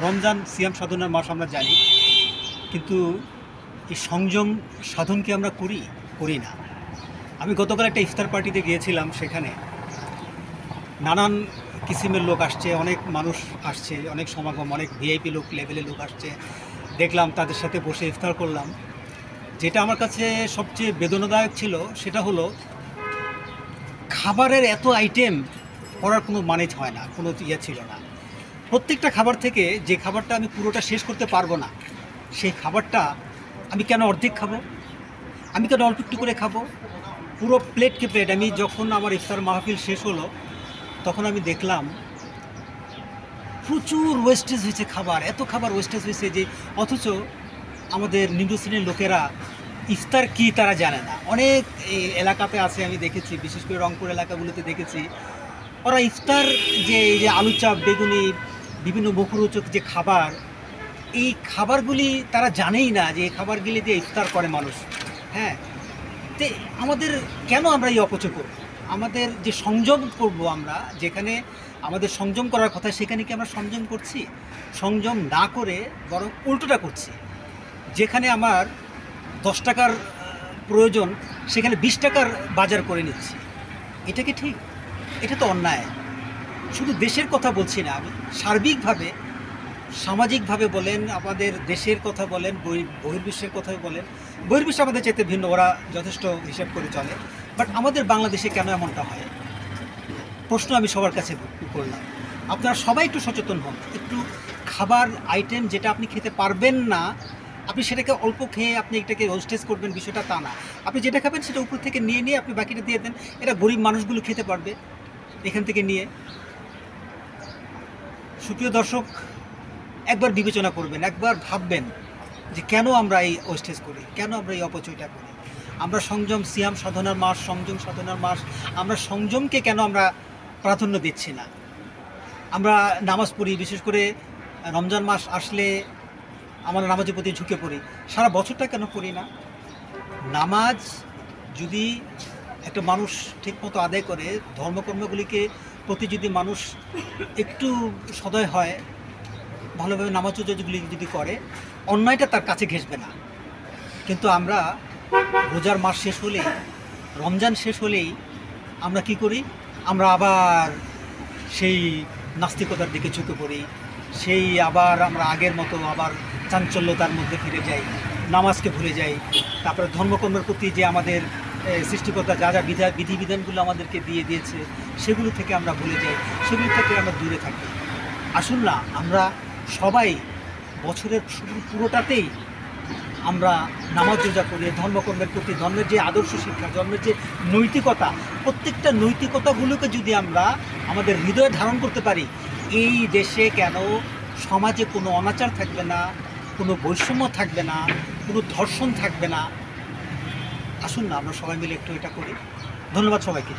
রমজান সিয়াম সাধনার মাস আমরা জানি, কিন্তু এই সংযম সাধন কি আমরা করি না। আমি গতকাল একটা ইফতার পার্টিতে গিয়েছিলাম, সেখানে নানান কিসিমের লোক আসছে, অনেক মানুষ আসছে, অনেক সমাগম, অনেক ভিআইপি লোক লেভেলের লোক আসছে। দেখলাম, তাদের সাথে বসে ইফতার করলাম। যেটা আমার কাছে সবচেয়ে বেদনাদায়ক ছিল সেটা হলো খাবারের এত আইটেম করার কোনো মানে হয় না, কোনো ছিল না। প্রত্যেকটা খাবার থেকে যে খাবারটা আমি পুরোটা শেষ করতে পারবো না, সেই খাবারটা আমি কেন অর্ধেক খাবো, আমি কেন অল্প একটু করে খাবো? পুরো প্লেটকে প্লেট। আমি যখন আমার ইফতার মাহফিল শেষ হলো, তখন আমি দেখলাম প্রচুর ওয়েস্টেজ হয়েছে খাবার, এত খাবার ওয়েস্টেজ হয়েছে যে অথচ আমাদের নিম্ন শ্রেণীর লোকেরা ইফতার কি তারা জানে না। অনেক এলাকাতে আছে, আমি দেখেছি, বিশেষ করে রংপুর এলাকাগুলোতে দেখেছি, ওরা ইফতার যে এই যে আলু চাপ, বেগুনি, বিভিন্ন মুখরোচক যে খাবার, এই খাবারগুলি তারা জানেই না যে এই খাবারগুলি দিয়ে ইফতার করে মানুষ। হ্যাঁ, তো আমাদের কেন আমরা এই অপচয় করব? আমাদের যে সংযম করব, আমরা যেখানে আমাদের সংযম করার কথা, সেখানে কি আমরা সংযম করছি? সংযম না করে বরং উল্টোটা করছি। যেখানে আমার 10 টাকার প্রয়োজন, সেখানে 20 টাকার বাজার করে নিচ্ছি। এটা কি ঠিক? এটা তো অন্যায়। শুধু দেশের কথা বলছি না, আমি সার্বিকভাবে, সামাজিকভাবে বলেন, আমাদের দেশের কথা বলেন, বহির্বিশ্বের কথা বলেন। বহির্বিশ্ব আমাদের চাইতে ভিন্ন, ওরা যথেষ্ট হিসাব করে চলে। বাট আমাদের বাংলাদেশে কেন এমনটা হয়? প্রশ্ন আমি সবার কাছে করলাম। আপনারা সবাই একটু সচেতন হন। একটু খাবার আইটেম যেটা আপনি খেতে পারবেন না, আপনি সেটাকে অল্প খেয়ে আপনি এটাকে ওয়েস্টেজ করবেন, বিষয়টা তা না। আপনি যেটা খাবেন সেটা উপর থেকে নিয়ে আপনি বাকিটা দিয়ে দেন, এটা গরিব মানুষগুলো খেতে পারবে এখান থেকে নিয়ে। সুপ্রিয় দর্শক, একবার বিবেচনা করবেন, একবার ভাববেন যে কেন আমরা এই ওয়েস্টেজ করি, কেন আমরা এই অপচয়টা করি। আমরা সংযম, সিয়াম সাধনার মাস, সংযম সাধনার মাস, আমরা সংযমকে কেন আমরা প্রাধান্য দিচ্ছি না? আমরা নামাজ পড়ি, বিশেষ করে রমজান মাস আসলে আমরা নামাজের প্রতি ঝুঁকে পড়ি। সারা বছরটা কেন পড়ি না? নামাজ যদি একটা মানুষ ঠিকমতো আদায় করে, ধর্মকর্মগুলিকে প্রতি যদি মানুষ একটু সদয় হয়, ভালোভাবে নামাজ রোজাগুলি যদি করে, অন্যায়টা তার কাছে ঘেঁষবে না। কিন্তু আমরা রোজার মাস শেষ হলেই, রমজান শেষ হলেই আমরা কি করি? আমরা আবার সেই নাস্তিকতার দিকে ঝুঁকে পড়ি, সেই আবার আমরা আগের মতো আবার চাঞ্চল্যতার মধ্যে ফিরে যাই, নামাজকে ভুলে যাই। তারপরে ধর্মকর্মের প্রতি যে আমাদের সৃষ্টিকর্তা যা যা বিধিবিধানগুলো আমাদেরকে দিয়েছে, সেগুলো থেকে আমরা ভুলে যাই, সেগুলো থেকে আমরা দূরে থাকি। আসুন না, আমরা সবাই বছরের পুরোটাতেই আমরা নামাজ রোজা করি, ধর্মকর্মের প্রতি, ধর্মের যে আদর্শ শিক্ষা, ধর্মের যে নৈতিকতা, প্রত্যেকটা নৈতিকতাগুলোকে যদি আমরা আমাদের হৃদয়ে ধারণ করতে পারি, এই দেশে কেন সমাজে কোনো অনাচার থাকবে না, কোনো বৈষম্য থাকবে না, কোনো ধর্ষণ থাকবে না। আসুন না, আমরা সবাই মিলে একটু এটা করি। ধন্যবাদ সবাইকে।